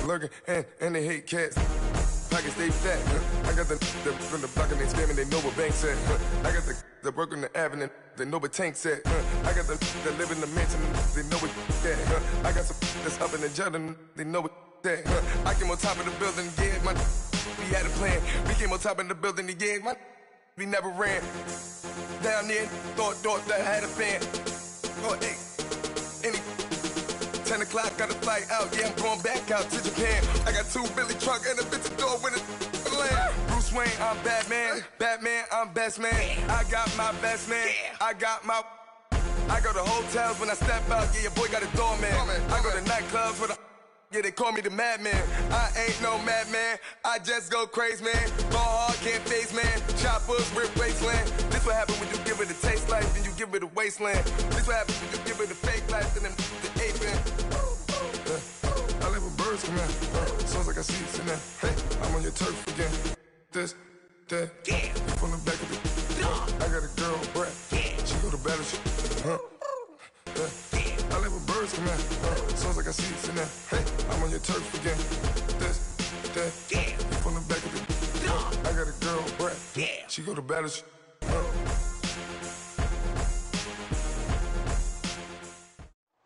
lurking, and they hate cats. Pockets stay fat. I got the from the block and they spamming, they know what banks at. I got the work on the avenue, they know what tanks at. I got the that live in the mansion, they know what that. I got some that's up in the jungle, they know what that. I came on top of the building, yeah, we had a plan. We came on top of the building, yeah, we never ran. Down there, thought that I had a fan. Oh, hey, any 10 o'clock, got a flight out, yeah, I'm going back out to Japan. I got 2 Billy truck and a bitch door with a land. Bruce Wayne, I'm Batman. Batman, I'm best man. I got my best man. I go to hotels when I step out, yeah, your boy got a doorman. I go to nightclubs with a yeah, they call me the madman. I ain't no madman. I just go crazy, man. Ball hard, can't face, man. Choppers, rip wasteland. This what happen when you give it a taste life and you give it a wasteland. This what happen when you give it a fake life and then the aping. I live with birds come in. Sounds like I see it in there. Hey, I'm on your turf again. This, that, yeah. From the back of the I got a girl, Brett. Yeah. She go to battle, I live with birds come in. Sounds like I see it in there. Hey, I'm on your turf again. This, that, yeah. From the back of the I got a girl, Brett. Yeah. She go to battle,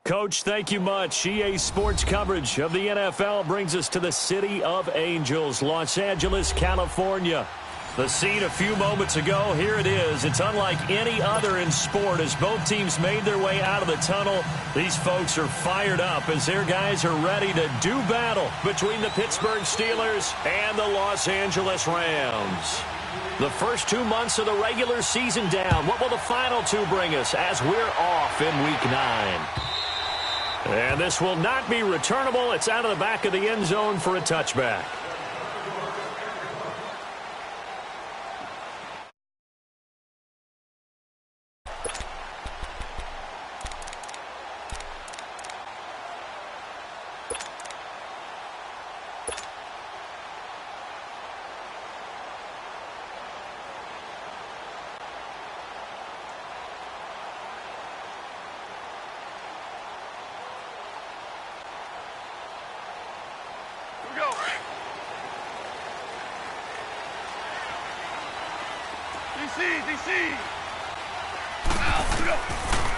Coach, thank you much. EA Sports coverage of the NFL brings us to the City of Angels, Los Angeles, California. The scene a few moments ago, here it is. It's unlike any other in sport as both teams made their way out of the tunnel. These folks are fired up as their guys are ready to do battle between the Pittsburgh Steelers and the Los Angeles Rams. The first 2 months of the regular season down. What will the final 2 bring us as we're off in Week 9? And this will not be returnable. It's out of the back of the end zone for a touchback.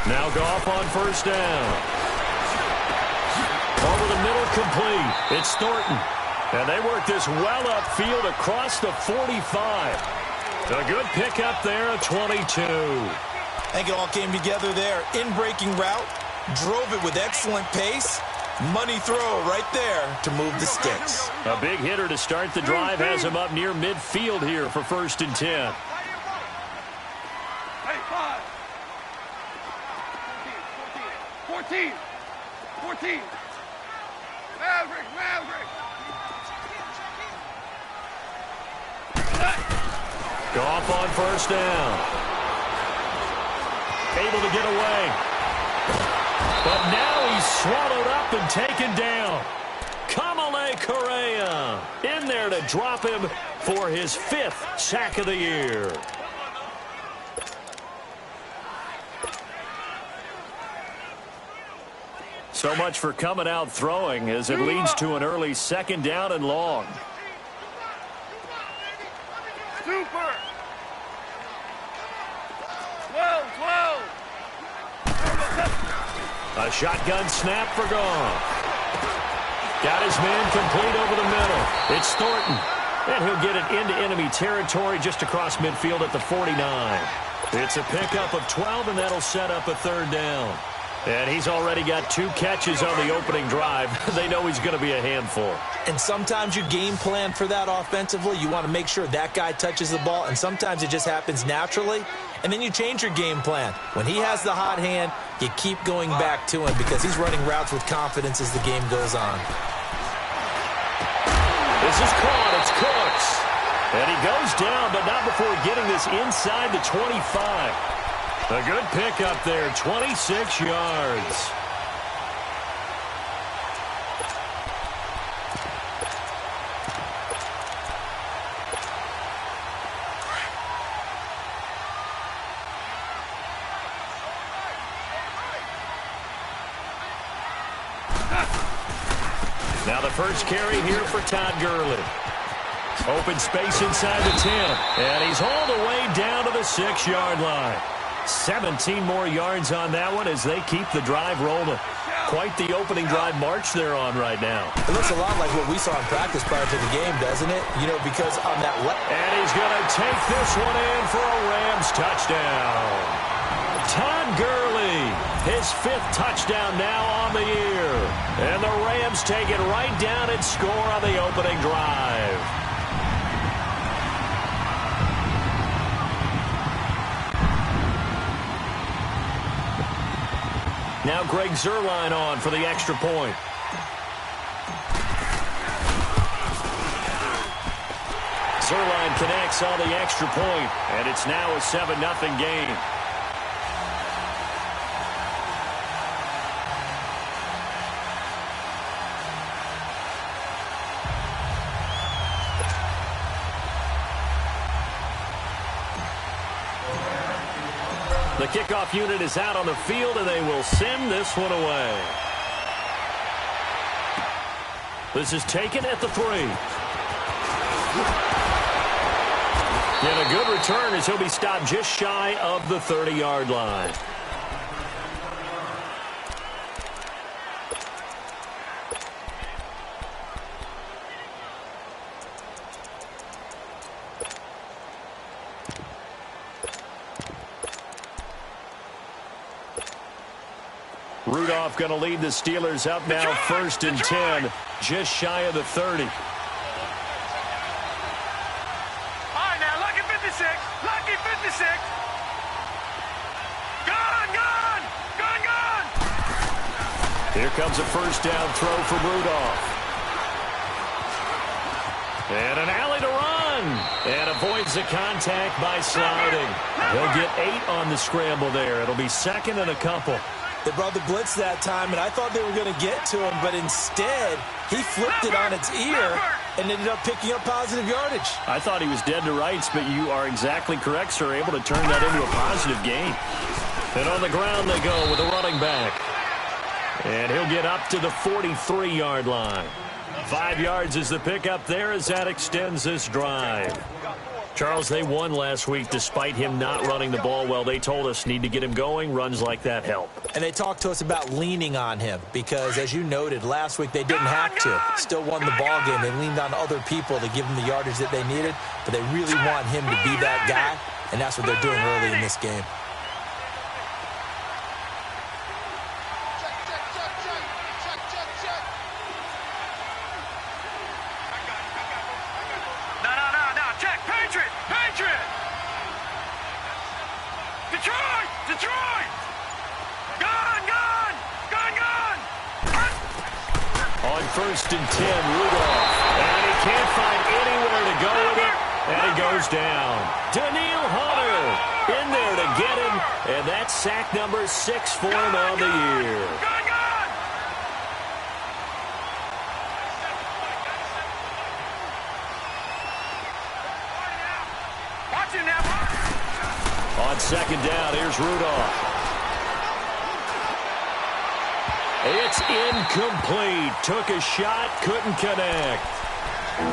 Now Goff on first down. Over the middle, complete. It's Thornton. And they work this well upfield across the 45. A good pickup there at 22. I think it all came together there. In-breaking route. Drove it with excellent pace. Money throw right there to move the sticks. A big hitter to start the drive has him up near midfield here for 1st and 10. 14. Maverick. Goff on first down. Able to get away. But now he's swallowed up and taken down. Kamale Correa in there to drop him for his 5th sack of the year. So much for coming out throwing as it leads to an early 2nd down and long. Super. 12. A shotgun snap for Goff. Got his man complete over the middle. It's Thornton. And he'll get it into enemy territory just across midfield at the 49. It's a pickup of 12, and that'll set up a 3rd down. And he's already got 2 catches on the opening drive. They know he's going to be a handful. And sometimes you game plan for that offensively. You want to make sure that guy touches the ball, and sometimes it just happens naturally. And then you change your game plan. When he has the hot hand, you keep going back to him because he's running routes with confidence as the game goes on. This is caught. It's Cooks. And he goes down, but not before getting this inside the 25. A good pickup there, 26 yards. Now the first carry here for Todd Gurley. Open space inside the 10. And he's hauled away down to the 6-yard line. 17 more yards on that one as they keep the drive rolling. Quite the opening drive march they're on right now. It looks a lot like what we saw in practice prior to the game, doesn't it? You know, because on that and he's going to take this one in for a Rams touchdown. Todd Gurley, his 5th touchdown now on the year. And the Rams take it right down and score on the opening drive. Now Greg Zuerlein on for the extra point. Zuerlein connects on the extra point, and it's now a 7-0 game. The kickoff unit is out on the field, and they will send this one away. This is taken at the 3. And a good return as he'll be stopped just shy of the 30-yard line. Rudolph going to lead the Steelers up now, 1st and 10, just shy of the 30. All right, now, lucky 56. Lucky 56. Gone, gone, gone, gone. Here comes a first down throw for Rudolph. And an alley to run. And avoids the contact by sliding. He'll get 8 on the scramble there. It'll be 2nd and a couple. They brought the blitz that time, and I thought they were going to get to him, but instead, he flipped it on its ear and ended up picking up positive yardage. I thought he was dead to rights, but you are exactly correct, sir. Able to turn that into a positive gain. And on the ground they go with a running back. And he'll get up to the 43-yard line. 5 yards is the pickup there as that extends this drive. Charles, they won last week despite him not running the ball well. They told us need to get him going. Runs like that help. And they talked to us about leaning on him because, as you noted, last week they didn't have to. Still won the ball game. They leaned on other people to give them the yardage that they needed, but they really want him to be that guy, and that's what they're doing early in this game. Detroit! Gone, gone, gone, gone! On 1st and 10, Rudolph. And he can't find anywhere to go with it. And he goes down. Danielle Hunter in there to get him. And that's sack number 6 for him on the year. Watch it now. On 2nd down, here's Rudolph. It's incomplete. Took a shot, couldn't connect.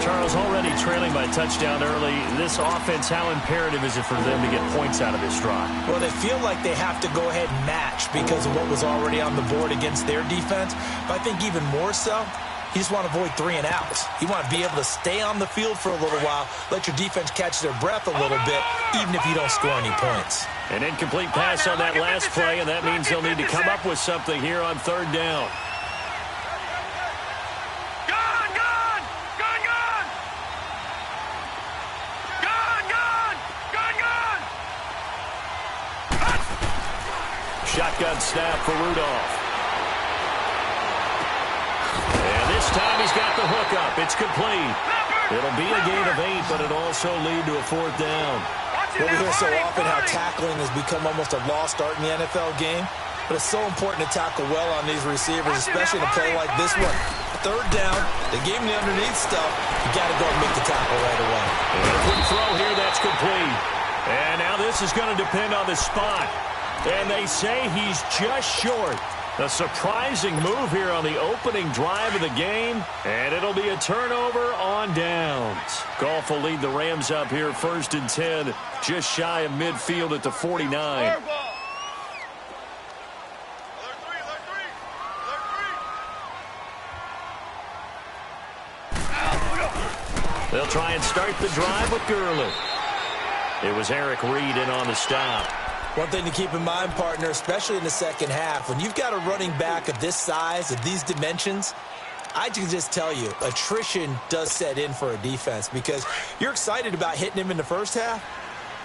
Charles, already trailing by touchdown early. This offense, how imperative is it for them to get points out of this drive? Well, they feel like they have to go ahead and match because of what was already on the board against their defense. But I think even more so, you just want to avoid 3 and outs. You want to be able to stay on the field for a little while, let your defense catch their breath a little bit, even if you don't score any points. An incomplete pass on that last play, and that means they'll need to come up with something here on 3rd down. Gone, gone, gone, gone! Gone, gone, gone, gone! Shotgun snap for Rudolph. And this time he's got the hook up. It's complete. It'll be a gain of 8, but it'll also lead to a 4th down. Well, we hear so often how tackling has become almost a lost art in the NFL game, but it's so important to tackle well on these receivers, especially in a play like this one. 3rd down, they gave him the underneath stuff. You got to go and make the tackle right away. And a quick throw here, that's complete. And now this is going to depend on the spot. And they say he's just short. A surprising move here on the opening drive of the game, and it'll be a turnover on downs. Goff will lead the Rams up here 1st and 10, just shy of midfield at the 49. They'll try and start the drive with Gurley. It was Eric Reed in on the stop. One thing to keep in mind, partner, especially in the second half, when you've got a running back of this size, of these dimensions, I can just tell you, attrition does set in for a defense because you're excited about hitting him in the first half.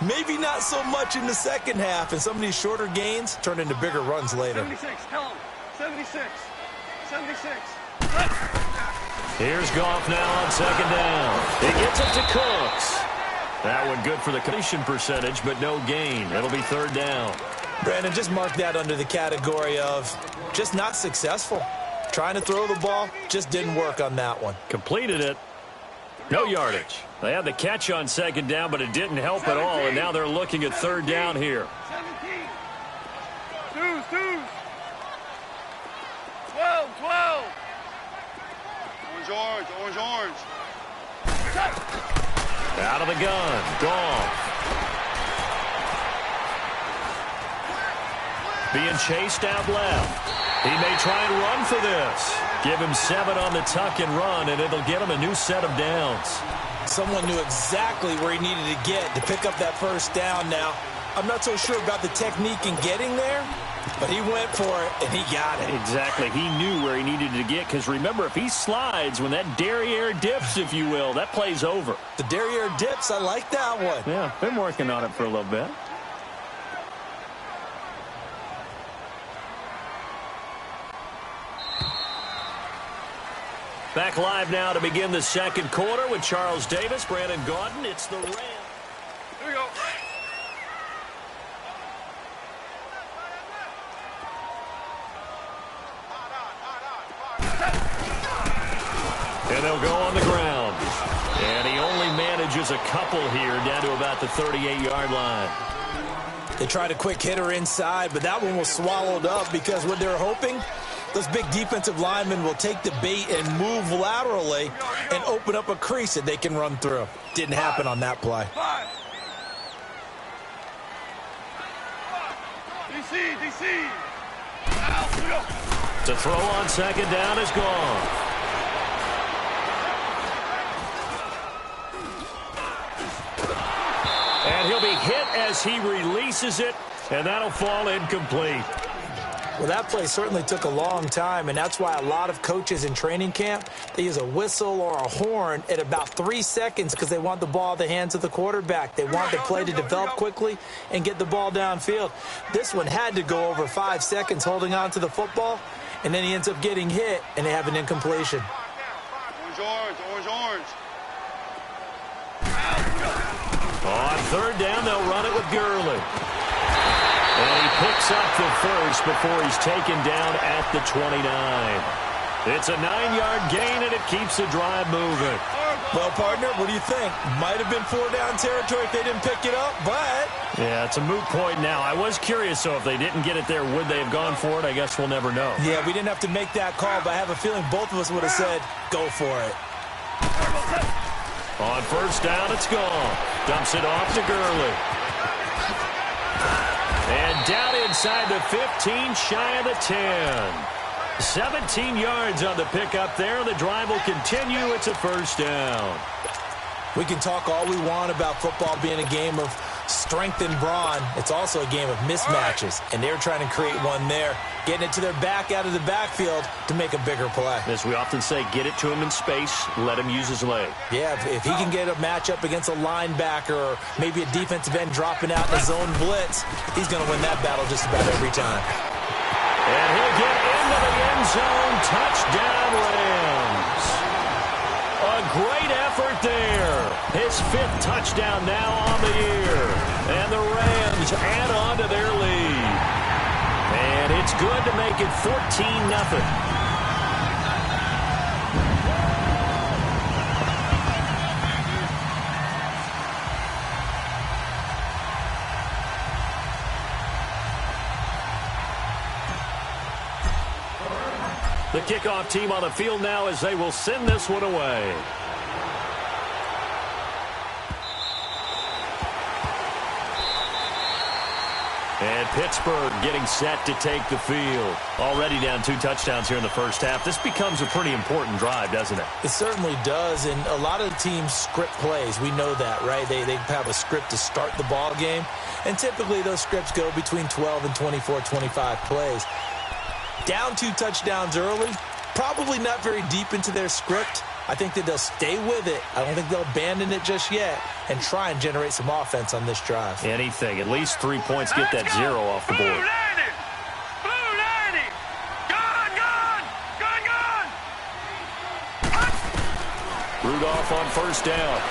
Maybe not so much in the second half, and some of these shorter gains turn into bigger runs later. 76, tell him. 76. 76. Here's Goff now on 2nd down. He gets it to Cooks. That one good for the completion percentage, but no gain. It'll be 3rd down. Brandon, just mark that under the category of just not successful. Trying to throw the ball, just didn't work on that one. Completed it. No yardage. They had the catch on 2nd down, but it didn't help at all, and now they're looking at 3rd down here. 17. 12. Orange. Out of the gun. Goff. Being chased out left. He may try and run for this. Give him 7 on the tuck and run, and it'll get him a new set of downs. Someone knew exactly where he needed to get to pick up that 1st down now. I'm not so sure about the technique in getting there, but he went for it, and he got it. Exactly. He knew where he needed to get, because remember, if he slides, when that derriere dips, if you will, that play's over. The derriere dips, I like that one. Yeah, been working on it for a little bit. Back live now to begin the 2nd quarter with Charles Davis, Brandon Gaudin. It's the Rams. Here we go. And they'll go on the ground. And he only manages a couple here down to about the 38-yard line. They tried a quick hitter inside, but that one was swallowed up because what they're hoping, those big defensive linemen will take the bait and move laterally and open up a crease that they can run through. Didn't happen on that play. DC. To throw on 2nd down is gone. And he'll be hit as he releases it, and that'll fall incomplete. Well, that play certainly took a long time, and that's why a lot of coaches in training camp, they use a whistle or a horn at about 3 seconds because they want the ball in the hands of the quarterback. They want the play to develop quickly and get the ball downfield. This one had to go over 5 seconds holding on to the football, and then he ends up getting hit, and they have an incompletion. Orange. On 3rd down, they'll run it with Gurley. And he picks up the 1st before he's taken down at the 29. It's a 9-yard gain, and it keeps the drive moving. Well, partner, what do you think? Might have been 4-down territory if they didn't pick it up, but... Yeah, it's a moot point now. I was curious, so if they didn't get it there, would they have gone for it? I guess we'll never know. Yeah, we didn't have to make that call, but I have a feeling both of us would have said, go for it. On 1st down, it's gone. Dumps it off to Gurley. And down inside the 15, shy of the 10. 17 yards on the pickup there. The drive will continue. It's a 1st down. We can talk all we want about football being a game of strength and brawn. It's also a game of mismatches, and they're trying to create one there, getting it to their back out of the backfield to make a bigger play. As we often say, get it to him in space, let him use his leg. Yeah, if he can get a matchup against a linebacker or maybe a defensive end dropping out in a zone blitz, he's going to win that battle just about every time. And he'll get into the end zone. Touchdown, Rams. A great effort there. His 5th touchdown now on the year. And the Rams add on to their lead. And it's good to make it 14-0. The kickoff team on the field now as they will send this one away. And Pittsburgh getting set to take the field. Already down 2 touchdowns here in the first half. This becomes a pretty important drive, doesn't it? It certainly does, and a lot of teams script plays. We know that, right? They have a script to start the ball game, and typically those scripts go between 12 and 24, 25 plays. Down 2 touchdowns early, probably not very deep into their script. I think that they'll stay with it. I don't think they'll abandon it just yet and try and generate some offense on this drive. Anything. At least 3 points, get that 0 off the board. Blue 90! Gone! Rudolph on first down.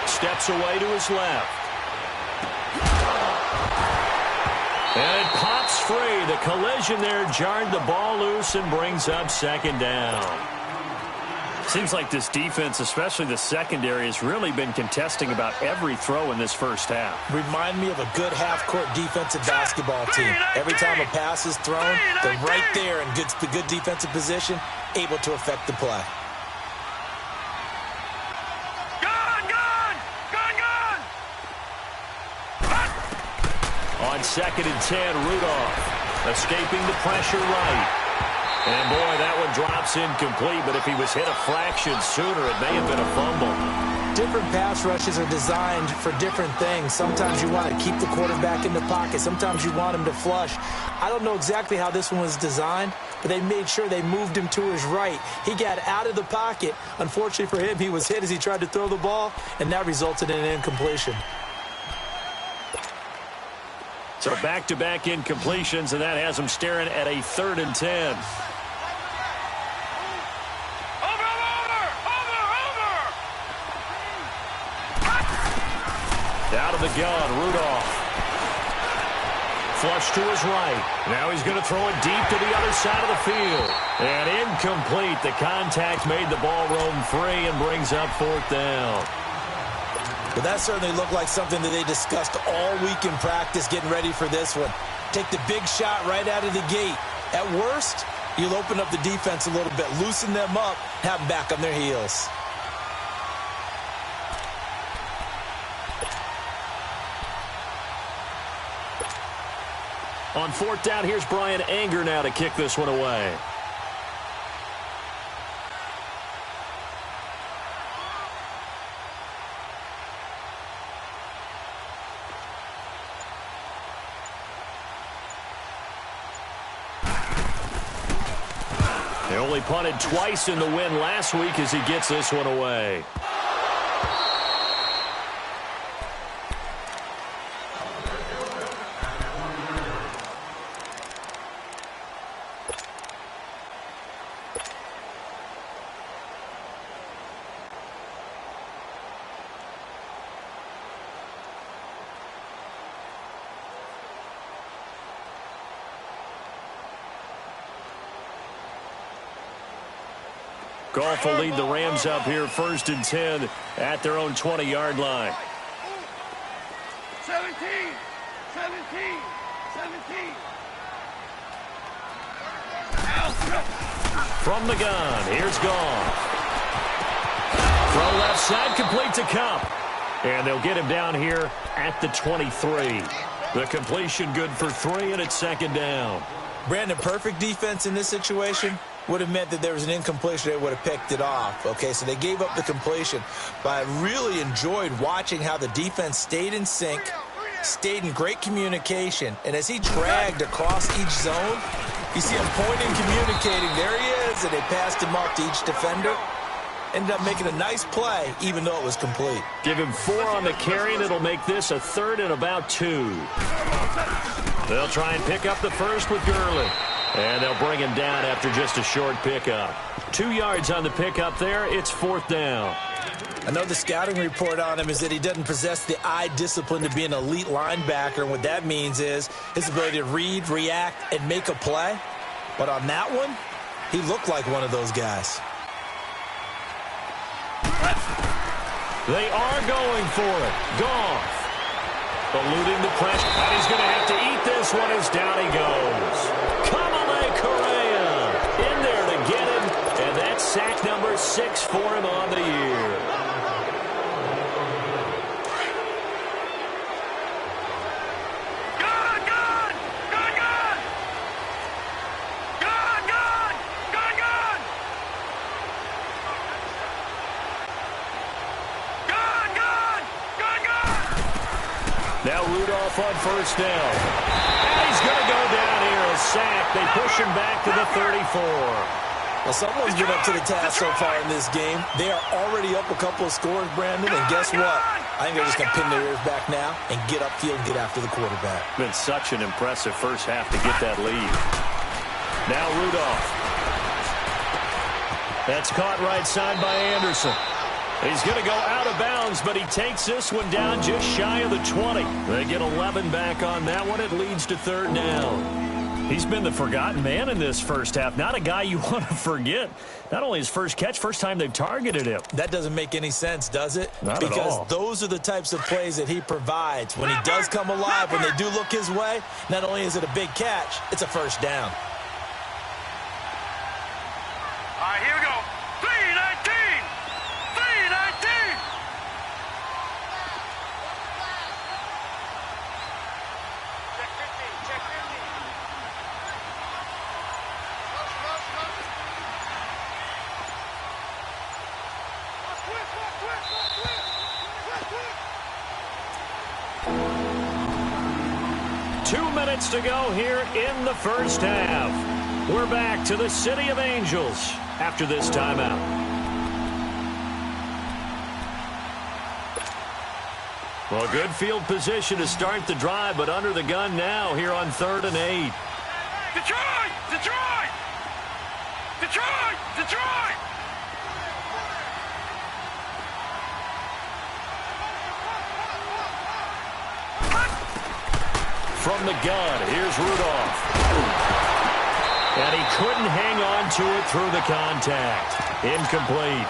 Steps away to his left. And it pops free. The collision there jarred the ball loose and brings up second down. Seems like this defense, especially the secondary, has really been contesting about every throw in this first half. Remind me of a good half-court defensive basketball team. Every time a pass is thrown, they're right there in good defensive position, able to affect the play. On 2nd and 10, Rudolph escaping the pressure right. And, boy, that one drops incomplete, but if he was hit a fraction sooner, it may have been a fumble. Different pass rushes are designed for different things. Sometimes you want to keep the quarterback in the pocket. Sometimes you want him to flush. I don't know exactly how this one was designed, but they made sure they moved him to his right. He got out of the pocket. Unfortunately for him, he was hit as he tried to throw the ball, and that resulted in an incompletion. So back-to-back incompletions, and that has him staring at a 3rd and 10. Out of the gun, Rudolph. Flush to his right. Now he's going to throw it deep to the other side of the field. And incomplete. The contact made the ball roam free and brings up 4th down. But that certainly looked like something that they discussed all week in practice getting ready for this one. Take the big shot right out of the gate. At worst, you'll open up the defense a little bit, loosen them up, have them back on their heels. On 4th down, here's Brian Anger now to kick this one away. They only punted twice in the win last week as he gets this one away. Goff will lead the Rams up here 1st and 10 at their own 20-yard line. 17. From the gun, here's Goff. Throw left side, complete to Cup. And they'll get him down here at the 23. The completion good for 3, and it's 2nd down. Brandon, perfect defense in this situation would have meant that there was an incompletion. They would have picked it off. Okay, so they gave up the completion. But I really enjoyed watching how the defense stayed in sync, stayed in great communication. And as he dragged across each zone, you see him pointing, communicating. There he is, and they passed him off to each defender. Ended up making a nice play, even though it was complete. Give him 4 on the carry, and it'll make this a 3rd and about 2. They'll try and pick up the first with Gurley. And they'll bring him down after just a short pickup. 2 yards on the pickup there. It's 4th down. I know the scouting report on him is that he doesn't possess the eye discipline to be an elite linebacker. And what that means is his ability to read, react, and make a play. But on that one, he looked like one of those guys. They are going for it. Goff eluding the pressure. And he's going to have to eat this one as down he goes. Correa 6 for him on the year. Now Rudolph on first down. And he's going to go down here, a sack. They push him back to the 34. Well, someone's been up to the task so far in this game. They are already up a couple of scores, Brandon, and guess what? I think they're just going to pin their ears back now and get upfield and get after the quarterback. Been such an impressive first half to get that lead. Now Rudolph. That's caught right side by Anderson. He's going to go out of bounds, but he takes this one down just shy of the 20. They get 11 back on that one. It leads to third down. He's been the forgotten man in this first half. Not a guy you want to forget. Not only his first catch, first time they've targeted him. That doesn't make any sense, does it? Not at all. Because those are the types of plays that he provides. When he does come alive, when they do look his way, not only is it a big catch, it's a first down. All right, here we go. 3-19. 3-19. Check 50. Check 50. Quick. 2 minutes to go here in the first half. We're back to the City of Angels after this timeout. Well, good field position to start the drive, but under the gun now here on 3rd and 8. Detroit! Detroit! Detroit! Detroit! From the gun, here's Rudolph. And he couldn't hang on to it through the contact. Incomplete.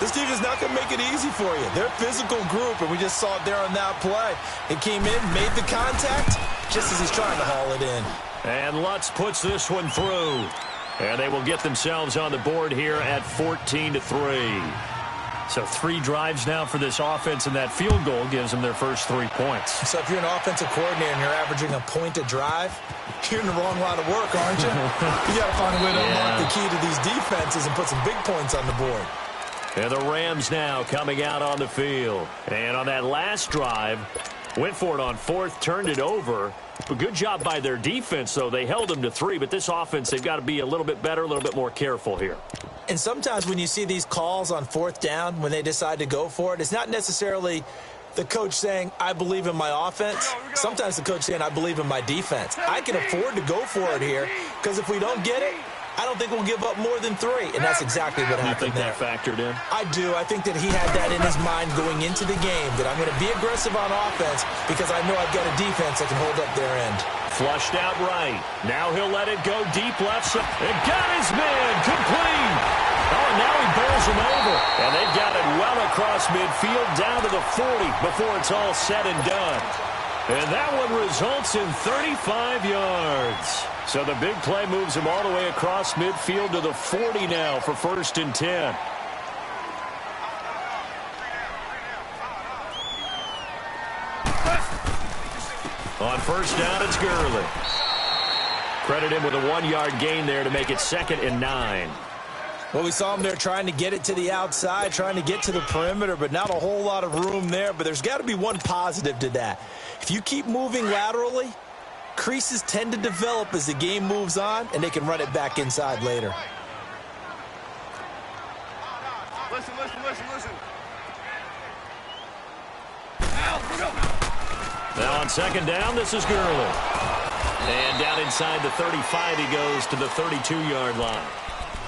This team is not going to make it easy for you. They're a physical group, and we just saw it there on that play. It came in, made the contact, just as he's trying to haul it in. And Lutz puts this one through. And they will get themselves on the board here at 14-3. So 3 drives now for this offense, and that field goal gives them their first 3 points. So if you're an offensive coordinator and you're averaging a point a drive, you're in the wrong line of work, aren't you? You got to find a way to unlock the key to these defenses and put some big points on the board. And the Rams now coming out on the field. And on that last drive, went for it on 4th, turned it over. But good job by their defense, though. They held them to 3, but this offense, they've got to be a little bit better, a little bit more careful here. And sometimes when you see these calls on 4th down, when they decide to go for it, it's not necessarily the coach saying, I believe in my offense. Sometimes the coach saying, I believe in my defense. I can afford to go for it here, because if we don't get it, I don't think we'll give up more than 3, and that's exactly what happened there. You think that factored in? I do. I think that he had that in his mind going into the game, that I'm going to be aggressive on offense because I know I've got a defense that can hold up their end. Flushed out right. Now he'll let it go deep left side. And got his man complete. Oh, and now he bowls him over. And they've got it well across midfield down to the 40 before it's all said and done. And that one results in 35 yards. So the big play moves him all the way across midfield to the 40 now for 1st and 10. On first down, it's Gurley. Credit him with a 1-yard gain there to make it 2nd and 9. Well, we saw him there trying to get it to the outside, trying to get to the perimeter, but not a whole lot of room there. But there's got to be one positive to that. If you keep moving laterally, creases tend to develop as the game moves on, and they can run it back inside later. Listen. Now on 2nd down, this is Gurley. And down inside the 35, he goes to the 32-yard line.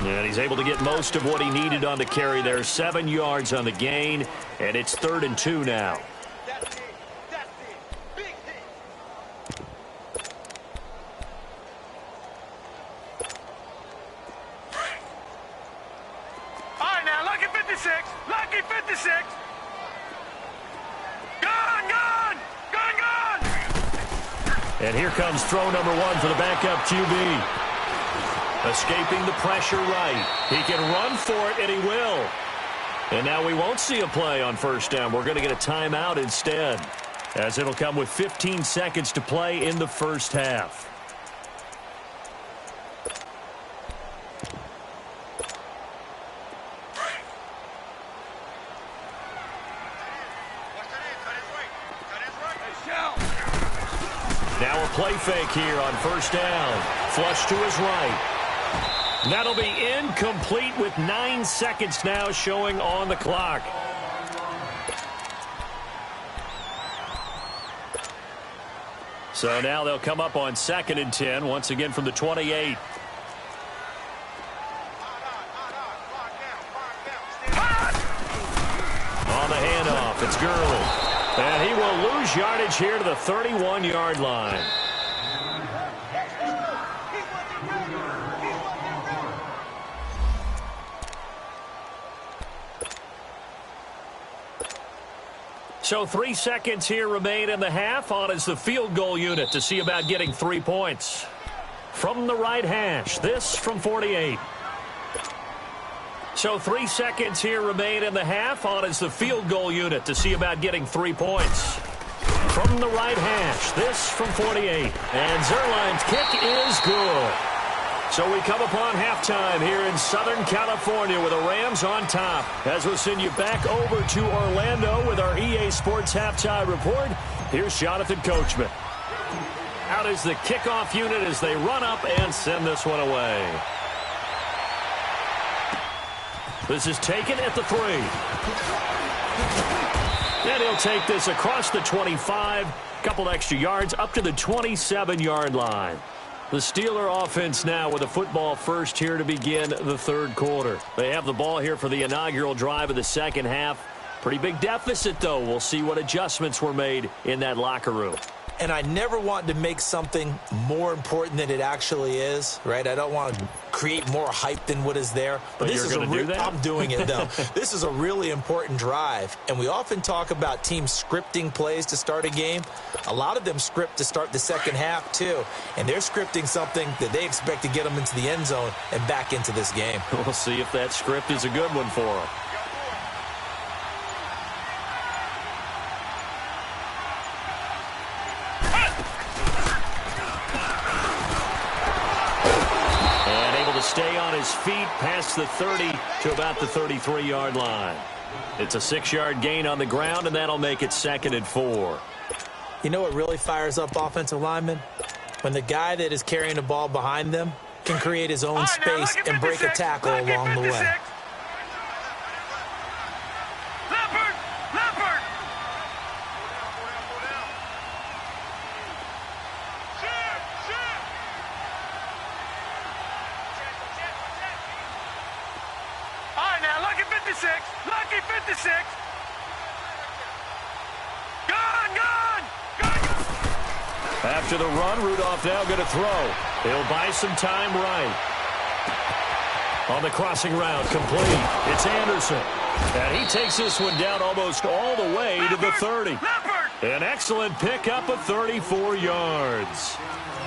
And he's able to get most of what he needed on the carry there. 7 yards on the gain, and it's 3rd and 2 now. All right, now, lucky 56. Lucky 56. Gun! And here comes throw number 1 for the backup QB. Escaping the pressure right. He can run for it, and he will. And now we won't see a play on first down. We're going to get a timeout instead, as it'll come with 15 seconds to play in the first half. Now a play fake here on first down. Flush to his right. That'll be incomplete with 9 seconds now showing on the clock. So now they'll come up on 2nd and 10, once again from the 28. On the handoff, it's Gurley. And he will lose yardage here to the 31-yard line. So 3 seconds here remain in the half. On is the field goal unit to see about getting 3 points. From the right hash, this from 48. So 3 seconds here remain in the half. On is the field goal unit to see about getting 3 points. From the right hash, this from 48. And Zerline's kick is good. So we come upon halftime here in Southern California with the Rams on top. As we'll send you back over to Orlando with our EA Sports Halftime Report, here's Jonathan Coachman. Out is the kickoff unit as they run up and send this one away. This is taken at the 3. And he'll take this across the 25, couple extra yards up to the 27-yard line. The Steeler offense now with a football first here to begin the third quarter. They have the ball here for the inaugural drive of the second half. Pretty big deficit, though. We'll see what adjustments were made in that locker room. And I never want to make something more important than it actually is, right? I don't want to create more hype than what is there. But this is do that? I'm doing it, though. This is a really important drive. And we often talk about teams scripting plays to start a game. A lot of them script to start the second half, too. And they're scripting something that they expect to get them into the end zone and back into this game. We'll see if that script is a good one for them. Stay on his feet past the 30 to about the 33-yard line. It's a 6-yard gain on the ground, and that'll make it 2nd and 4. You know what really fires up offensive linemen? When the guy that is carrying the ball behind them can create his own space and break a tackle along the way. Lucky 56. Gone. After the run, Rudolph now going to throw. He'll buy some time right. On the crossing route, complete. It's Anderson. And he takes this one down almost all the way to the 30. An excellent pickup of 34 yards.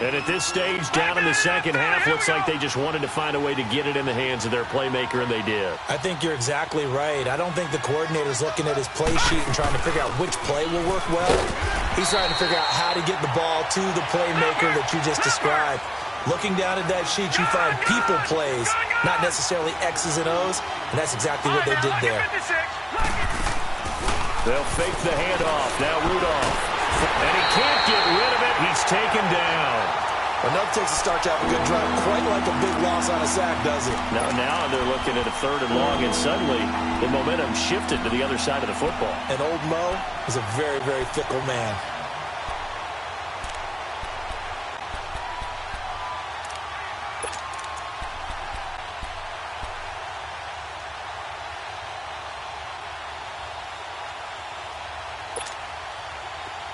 And at this stage, down in the second half, looks like they just wanted to find a way to get it in the hands of their playmaker, and they did. I think you're exactly right. I don't think the coordinator's looking at his play sheet and trying to figure out which play will work well. He's trying to figure out how to get the ball to the playmaker that you just described. Looking down at that sheet, you find people plays, not necessarily X's and O's, and that's exactly what they did there. They'll fake the handoff. Now Rudolph. And he can't get rid of it. He's taken down. Enough takes a start to have a good drive. Quite like a big loss on a sack, does it? Now they're looking at a 3rd and long, and suddenly the momentum shifted to the other side of the football. And old Mo is a very, very fickle man.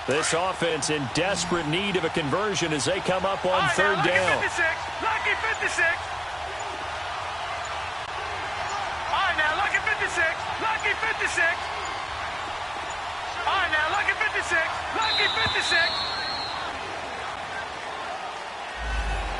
This offense in desperate need of a conversion as they come up on 3rd down. Lucky 56. All right, now, lucky 56. Lucky 56. All right, now, lucky 56. Lucky 56.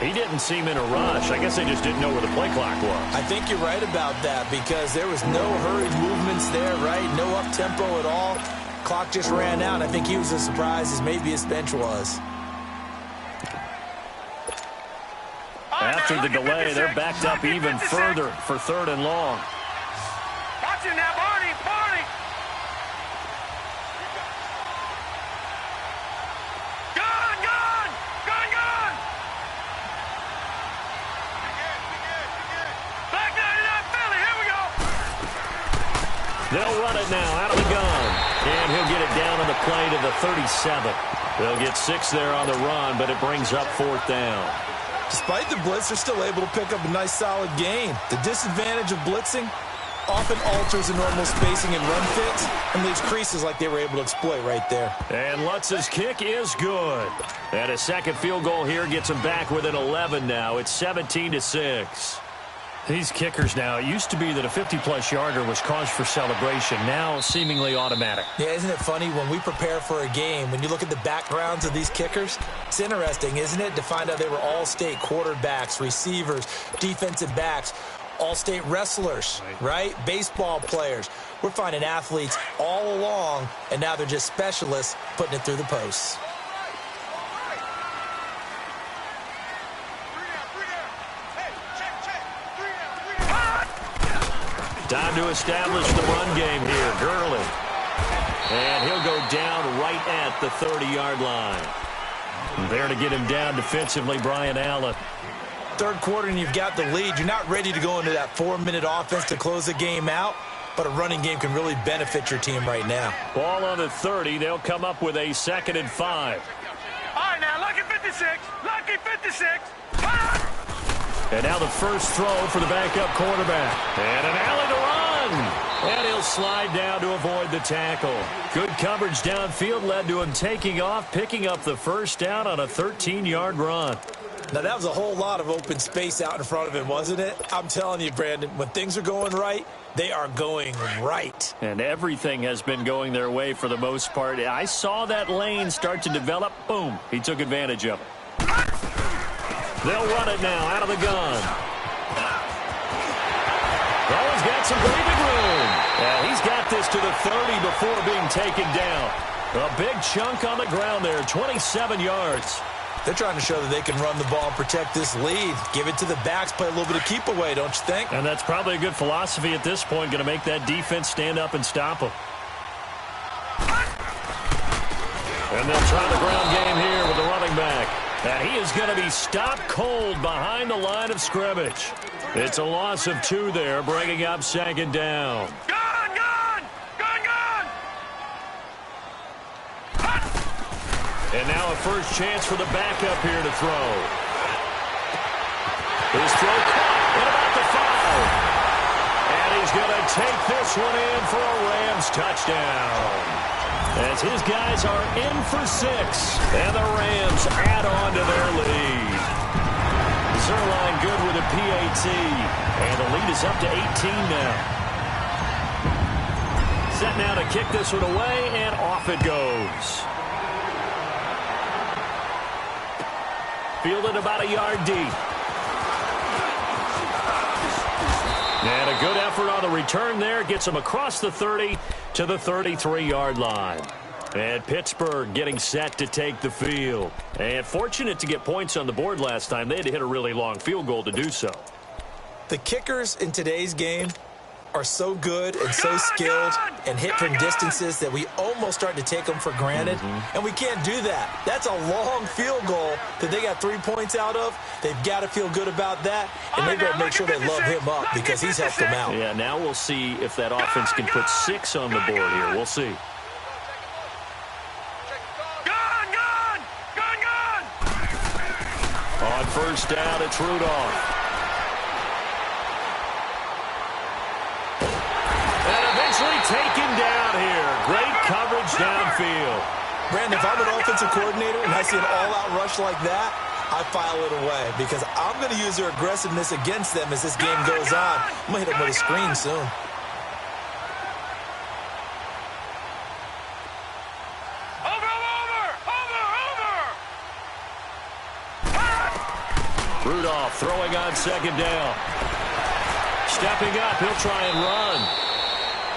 He didn't seem in a rush. I guess they just didn't know where the play clock was. I think you're right about that because there was no hurried movements there, right? No up-tempo at all. Clock just ran out. I think he was as surprised as maybe his bench was. After the delay, they're backed up even further for 3rd and long. Watch him now, Barney, Barney. Gun, gun, gun, gun. Black 99 Philly, here we go. They'll run it now out of the gun. And he'll get it down on the play to the 37. They'll get 6 there on the run, but it brings up 4th down. Despite the blitz, they're still able to pick up a nice, solid gain. The disadvantage of blitzing often alters the normal spacing and run fits and leaves creases like they were able to exploit right there. And Lutz's kick is good. And a second field goal here gets them back within 11 now. It's 17-6. These kickers now, it used to be that a 50-plus yarder was cause for celebration. Now seemingly automatic. Yeah, isn't it funny when we prepare for a game, when you look at the backgrounds of these kickers, it's interesting, isn't it, to find out they were all-state quarterbacks, receivers, defensive backs, all-state wrestlers, right? Baseball players. We're finding athletes all along, and now they're just specialists putting it through the posts. Time to establish the run game here. Gurley. And he'll go down right at the 30-yard line. There to get him down defensively, Brian Allen. Third quarter and you've got the lead. You're not ready to go into that 4-minute offense to close the game out, but a running game can really benefit your team right now. Ball on the 30. They'll come up with a 2nd and 5. All right, now, lucky 56. Lucky 56. And now the first throw for the backup quarterback. And an alley to run. And he'll slide down to avoid the tackle. Good coverage downfield led to him taking off, picking up the first down on a 13-yard run. Now, that was a whole lot of open space out in front of him, wasn't it? I'm telling you, Brandon, when things are going right, they are going right. And everything has been going their way for the most part. I saw that lane start to develop. Boom. He took advantage of it. They'll run it now out of the gun. Oh, he's got some breathing room. And he's got this to the 30 before being taken down. A big chunk on the ground there, 27 yards. They're trying to show that they can run the ball and protect this lead. Give it to the backs, play a little bit of keep away, don't you think? And that's probably a good philosophy at this point, going to make that defense stand up and stop them. And they'll try the ground game here with the running back. And he is going to be stopped cold behind the line of scrimmage. It's a loss of 2 there, bringing up 2nd down. Gun, gun, gun, gun. And now a first chance for the backup here to throw. His throw caught at about the 5. And he's going to take this one in for a Rams touchdown. As his guys are in for 6, and the Rams add on to their lead. Zerline good with a PAT, and the lead is up to 18 now. Set now to kick this one away, and off it goes. Fielded about a yard deep. And a good effort on the return there. Gets him across the 30 to the 33-yard line. And Pittsburgh getting set to take the field. And fortunate to get points on the board last time. They had to hit a really long field goal to do so. The kickers in today's game are so good and so skilled and hit from distances that we almost start to take them for granted. And we can't do that. That's a long field goal that they got 3 points out of. They've got to feel good about that, and they've got to make sure they love him up because he's helped them out. Yeah, now we'll see if that offense can put 6 on the board here. We'll see. On first down, it's Rudolph. Taken down here. Great coverage downfield. Brandon, if I'm an offensive coordinator and I see an all-out rush like that, I file it away because I'm going to use their aggressiveness against them as this game goes on. I'm going to hit them with a screen soon. Rudolph throwing on second down. Stepping up, he'll try and run.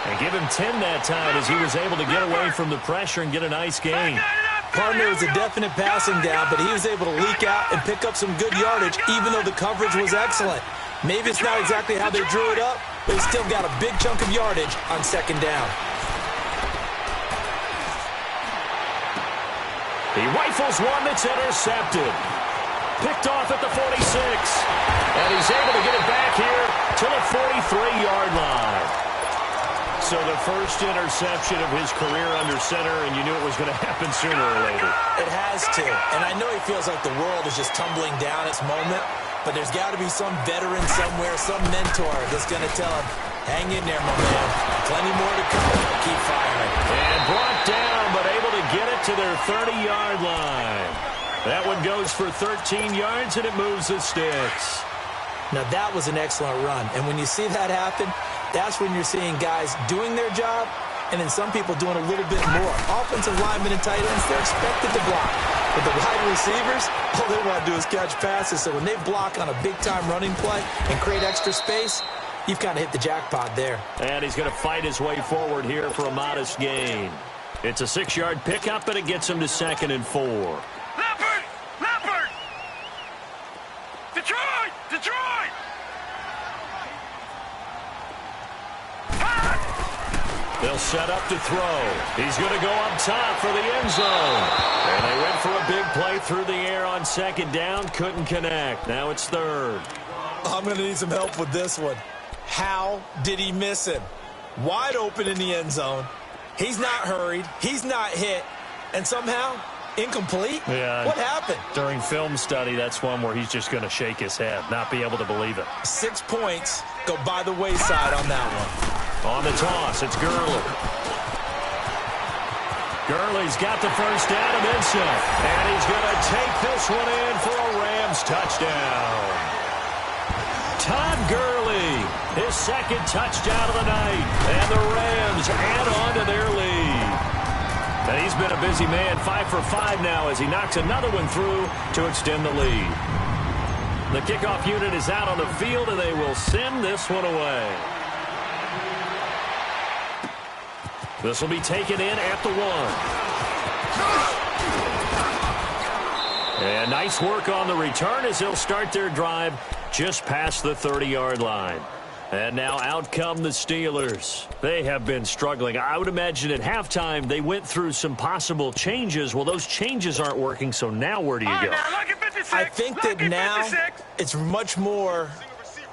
And give him 10 that time as he was able to get away from the pressure and get a nice gain. Partner was a definite passing down, but he was able to leak out and pick up some good yardage, even though the coverage was excellent. Maybe it's not exactly how they drew it up, but he still got a big chunk of yardage on second down. He rifles one that's intercepted. Picked off at the 46. And he's able to get it back here to the 43-yard line. So the first interception of his career under center, and you knew it was going to happen sooner or later. It has to. And I know he feels like the world is just tumbling down at this moment, but there's got to be some veteran somewhere, some mentor that's going to tell him, hang in there, my man. Plenty more to come. Keep firing. And brought down, but able to get it to their 30-yard line. That one goes for 13 yards, and it moves the sticks. Now, that was an excellent run. And when you see that happen, that's when you're seeing guys doing their job and then some people doing a little bit more. Offensive linemen and tight ends, they're expected to block. But the wide receivers, all they want to do is catch passes. So when they block on a big-time running play and create extra space, you've kind of hit the jackpot there. And he's going to fight his way forward here for a modest gain. It's a 6-yard pickup, and it gets him to 2nd and 4. Leopard! Leopard! Detroit! Detroit! They'll set up to throw. He's going to go up top for the end zone. And they went for a big play through the air on second down. Couldn't connect. Now it's 3rd. I'm going to need some help with this one. How did he miss him? Wide open in the end zone. He's not hurried. He's not hit. And somehow, incomplete? Yeah. What happened? During film study, that's one where he's just going to shake his head, not be able to believe it. 6 points go by the wayside on that one. On the toss, it's Gurley. Gurley's got the first down and then some. And he's going to take this one in for a Rams touchdown. Todd Gurley, his 2nd touchdown of the night. And the Rams add on to their lead. And he's been a busy man, 5 for 5 now as he knocks another one through to extend the lead. The kickoff unit is out on the field, and they will send this one away. This will be taken in at the 1. And nice work on the return as they'll start their drive just past the 30-yard line. And now out come the Steelers. They have been struggling. I would imagine at halftime they went through some possible changes. Well, those changes aren't working, so now where do you go? I think that now it's much more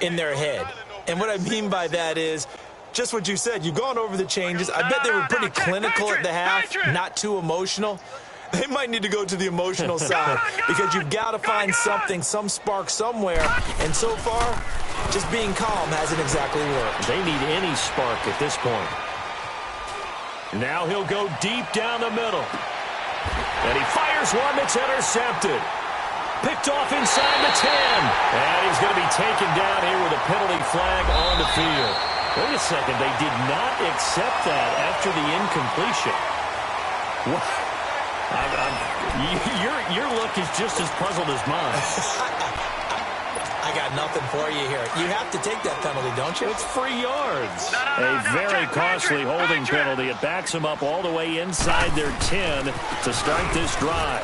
in their head. And what I mean by that is just what you said. You've gone over the changes. I bet they were pretty clinical at the half, not too emotional. They might need to go to the emotional side because you've got to find something, some spark somewhere. And so far, just being calm hasn't exactly worked. They need any spark at this point. Now he'll go deep down the middle. And he fires one that's intercepted. Picked off inside the 10. And he's going to be taken down here with a penalty flag on the field. Wait a second. They did not accept that after the incompletion. What? Your look is just as puzzled as mine. I got nothing for you here. You have to take that penalty, don't you? It's free yards. A very costly holding penalty. It backs them up all the way inside their 10 to start this drive.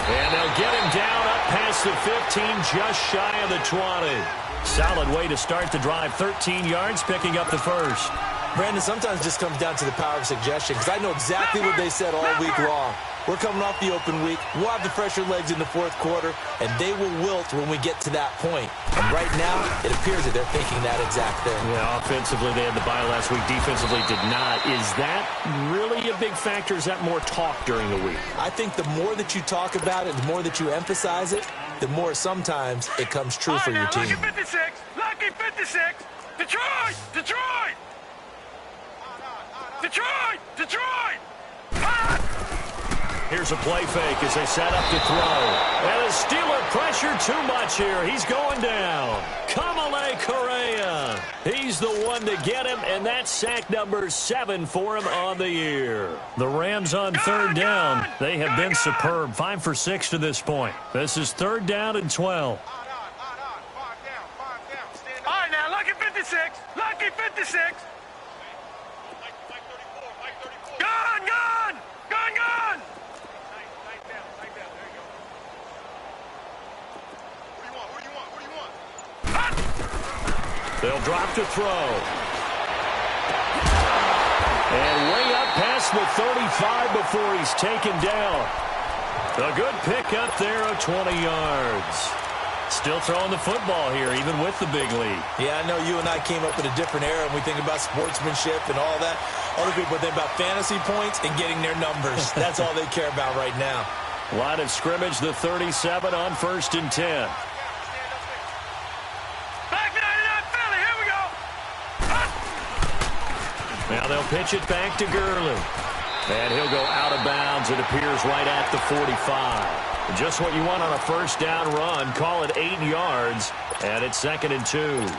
And they'll get him down up past the 15, just shy of the 20. Solid way to start the drive. 13 yards, picking up the first. Brandon, sometimes it just comes down to the power of suggestion because I know exactly what they said all week long. We're coming off the open week. We'll have the fresher legs in the 4th quarter, and they will wilt when we get to that point. And right now, it appears that they're thinking that exact thing. Yeah, offensively, they had the bye last week. Defensively, did not. Is that really a big factor? Is that more talk during the week? I think the more that you talk about it, the more that you emphasize it, the more sometimes it comes true for your team. Lucky 56! Lucky 56! Detroit! Detroit! Detroit! Detroit! Here's a play fake as they set up to throw. And the Steeler pressure too much here. He's going down. Kamale Correa. He's the one to get him, and that's sack number 7 for him on the year. The Rams on third down. They have been superb. 5 for 6 to this point. This is 3rd down and 12. All right, now, lucky 56. Lucky 56. Gun, gun. Gun, gun. They'll drop to throw. And way up past the 35 before he's taken down. A good pickup there of 20 yards. Still throwing the football here, even with the big lead. Yeah, I know you and I came up in a different era, and we think about sportsmanship and all that. Other people think about fantasy points and getting their numbers. That's all they care about right now. Line of scrimmage, the 37 on 1st and 10. Now they'll pitch it back to Gurley. And he'll go out of bounds. It appears right at the 45. Just what you want on a first down run. Call it 8 yards. And it's 2nd and 2. And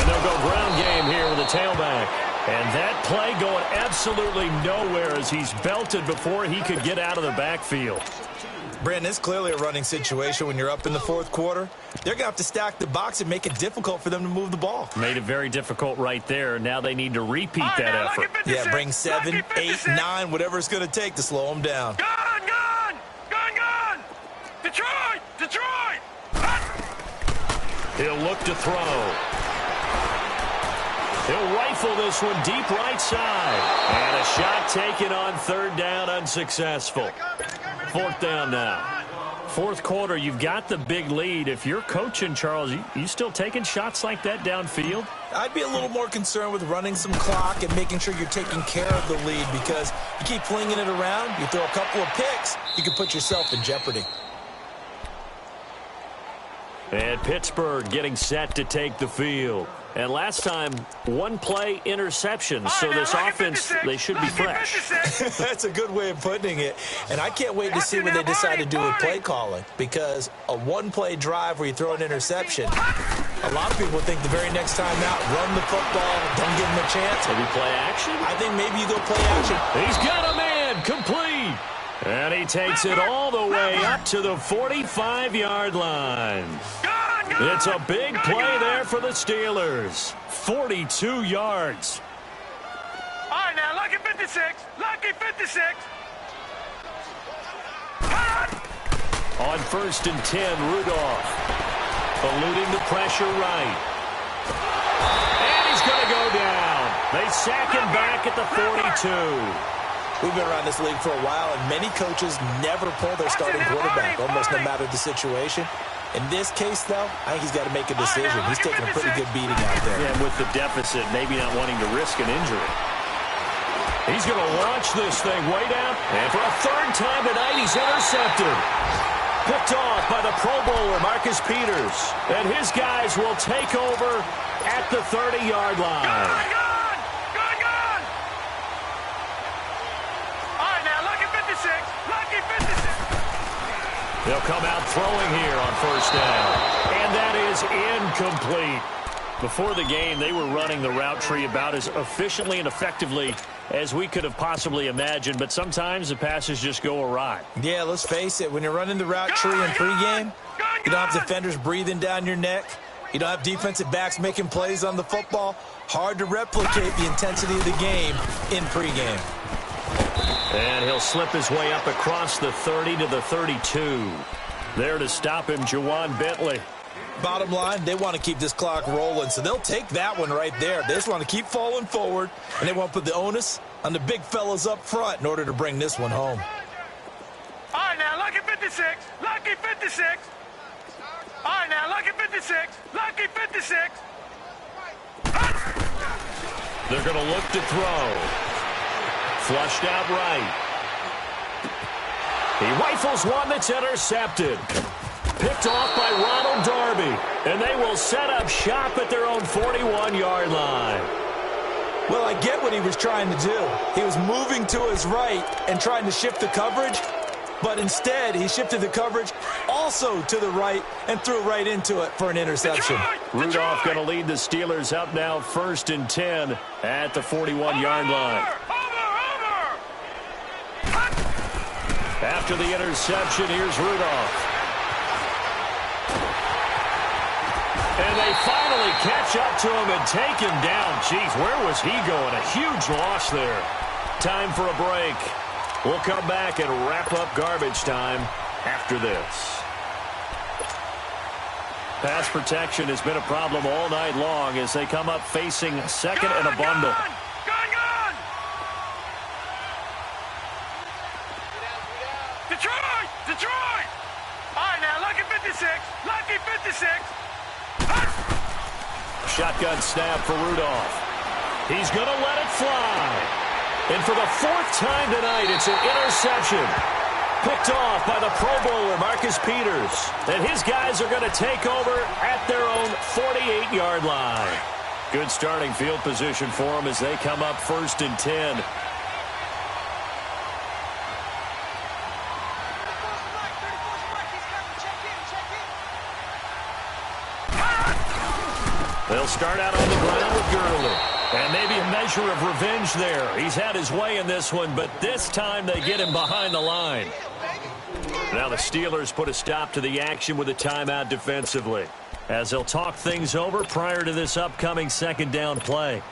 they'll go ground game here with a tailback. And that play going absolutely nowhere as he's belted before he could get out of the backfield. Brandon, it's clearly a running situation when you're up in the 4th quarter. They're going to have to stack the box and make it difficult for them to move the ball. Made it very difficult right there. Now they need to repeat that effort. Yeah, bring 7, 8, 9, whatever it's going to take to slow them down. Gun, gun! Gun, gun! Detroit! Detroit! He'll look to throw. He'll rifle this one deep right side. And a shot taken on 3rd down, unsuccessful. 4th down now. 4th quarter, you've got the big lead. If you're coaching, Charles, you still taking shots like that downfield? I'd be a little more concerned with running some clock and making sure you're taking care of the lead, because you keep flinging it around, you throw a couple of picks, you can put yourself in jeopardy. And Pittsburgh getting set to take the field. And last time, 1 play interception. So this offense, they should be fresh. That's a good way of putting it. And I can't wait to see what they decide to do with play calling, because a 1-play drive where you throw an interception, a lot of people think the very next time out, run the football, don't give them a chance. Maybe play action? I think maybe you go play action. He's got a man, complete. And he takes it all the way up to the 45-yard line. It's a big play there for the Steelers. 42 yards. All right, now, lucky 56. Lucky 56. On 1st and 10, Rudolph. Eluding the pressure right. And he's going to go down. They sack him back at the 42. We've been around this league for a while, and many coaches never pull their starting quarterback, almost no matter the situation. In this case, though, I think he's got to make a decision. He's taking a pretty good beating out there. Yeah, with the deficit, maybe not wanting to risk an injury. He's going to launch this thing way down. And for a 3rd time tonight, he's intercepted. Picked off by the Pro Bowler, Marcus Peters. And his guys will take over at the 30-yard line. They'll come out throwing here on 1st down. And that is incomplete. Before the game, they were running the route tree about as efficiently and effectively as we could have possibly imagined. But sometimes the passes just go awry. Yeah, let's face it. When you're running the route tree in pregame, you don't have defenders breathing down your neck. You don't have defensive backs making plays on the football. Hard to replicate the intensity of the game in pregame. And he'll slip his way up across the 30 to the 32. There to stop him, Juwan Bentley. Bottom line, they want to keep this clock rolling, so they'll take that one right there. They just want to keep falling forward, and they want to put the onus on the big fellas up front in order to bring this one home. All right, now, lucky 56. Lucky 56. All right, now, lucky 56. Lucky 56. They're going to look to throw. Flushed out right. He rifles one that's intercepted. picked off by Ronald Darby. And they will set up shop at their own 41-yard line. Well, I get what he was trying to do. He was moving to his right and trying to shift the coverage, but instead he shifted the coverage also to the right and threw right into it for an interception. Rudolph going to lead the Steelers up now 1st and 10 at the 41-yard line. After the interception, here's Rudolph. And they finally catch up to him and take him down. Jeez, where was he going? A huge loss there. Time for a break. We'll come back and wrap up garbage time after this. Pass protection has been a problem all night long as they come up facing second and a bundle. Gun! Detroit! All right, now, lucky 56. Lucky 56. Shotgun snap for Rudolph. He's going to let it fly. And for the 4th time tonight, it's an interception. Picked off by the Pro Bowler, Marcus Peters. And his guys are going to take over at their own 48-yard line. Good starting field position for them as they come up 1st and 10. They'll start out on the ground with Gurley. And maybe a measure of revenge there. He's had his way in this one, but this time they get him behind the line. Now the Steelers put a stop to the action with a timeout defensively, as they'll talk things over prior to this upcoming 2nd down play.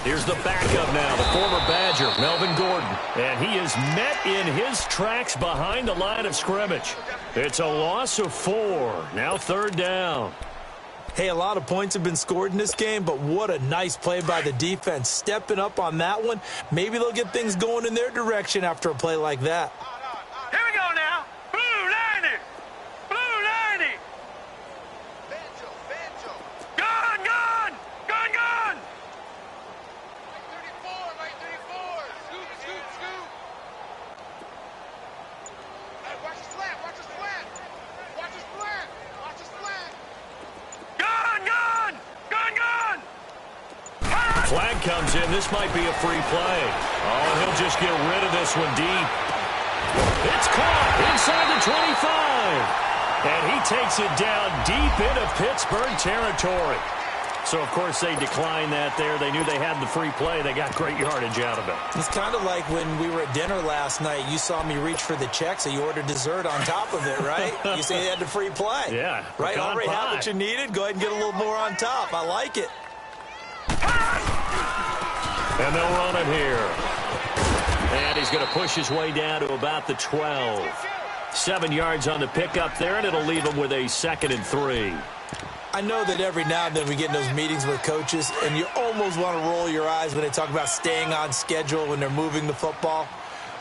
Here's the backup now, the former Badger, Melvin Gordon. And he is met in his tracks behind the line of scrimmage. It's a loss of 4. Now 3rd down. Hey, a lot of points have been scored in this game, but what a nice play by the defense. Stepping up on that one. Maybe they'll get things going in their direction after a play like that. Here we go now. Blue 90. Blue 90. Gun! Right 34. Scoop. Hey, watch his flat. Gun! Flag comes in. This might be a free play. Oh, and he'll just get rid of this one deep. It's caught inside the 25. And he takes it down deep into Pittsburgh territory. So, of course, they declined that there. They knew they had the free play. They got great yardage out of it. It's kind of like when we were at dinner last night. You saw me reach for the check, so you ordered dessert on top of it, right? You say you had the free play. Yeah. Right? Already have what you needed. Go ahead and get a little more on top. I like it. And they'll run it here. And he's going to push his way down to about the 12. 7 yards on the pickup there, and it'll leave him with a 2nd and 3. I know that every now and then we get in those meetings with coaches, and you almost want to roll your eyes when they talk about staying on schedule when they're moving the football.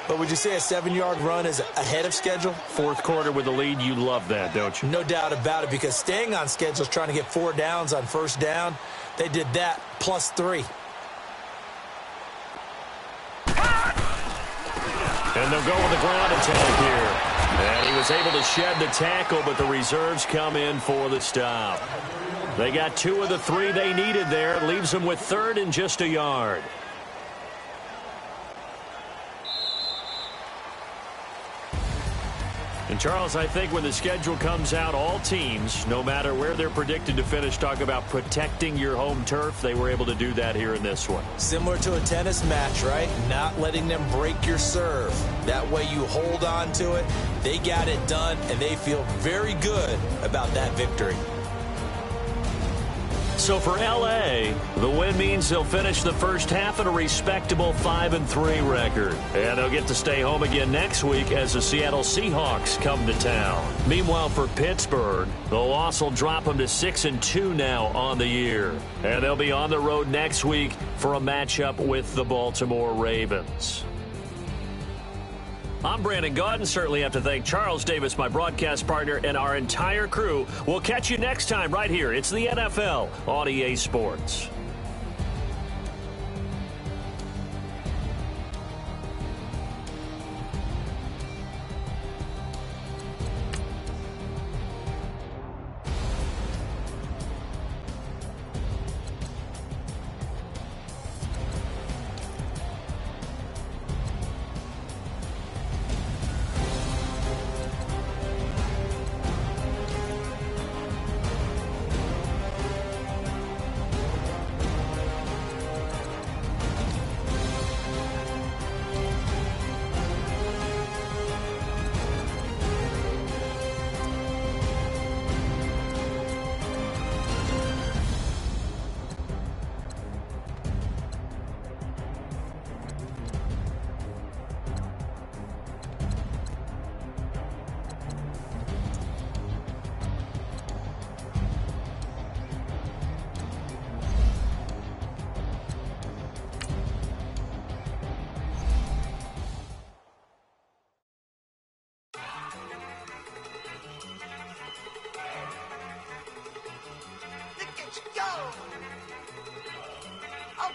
But would you say a 7-yard run is ahead of schedule? 4th quarter with the lead, you love that, don't you? No doubt about it, because staying on schedule is trying to get 4 downs on 1st down. They did that plus 3. And they'll go with the ground attack here. And he was able to shed the tackle, but the reserves come in for the stop. They got 2 of the 3 they needed there. It leaves them with 3rd and just a yard. And, Charles, I think when the schedule comes out, all teams, no matter where they're predicted to finish, talk about protecting your home turf. They were able to do that here in this one. Similar to a tennis match, right? Not letting them break your serve. That way you hold on to it. They got it done, and they feel very good about that victory. So for L.A., the win means they'll finish the first half at a respectable 5-3 record. And they'll get to stay home again next week as the Seattle Seahawks come to town. Meanwhile, for Pittsburgh, the loss will drop them to 6-2 now on the year. And they'll be on the road next week for a matchup with the Baltimore Ravens. I'm Brandon Gaudin. Certainly have to thank Charles Davis, my broadcast partner, and our entire crew. We'll catch you next time right here. It's the NFL on EA Sports.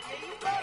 There you go.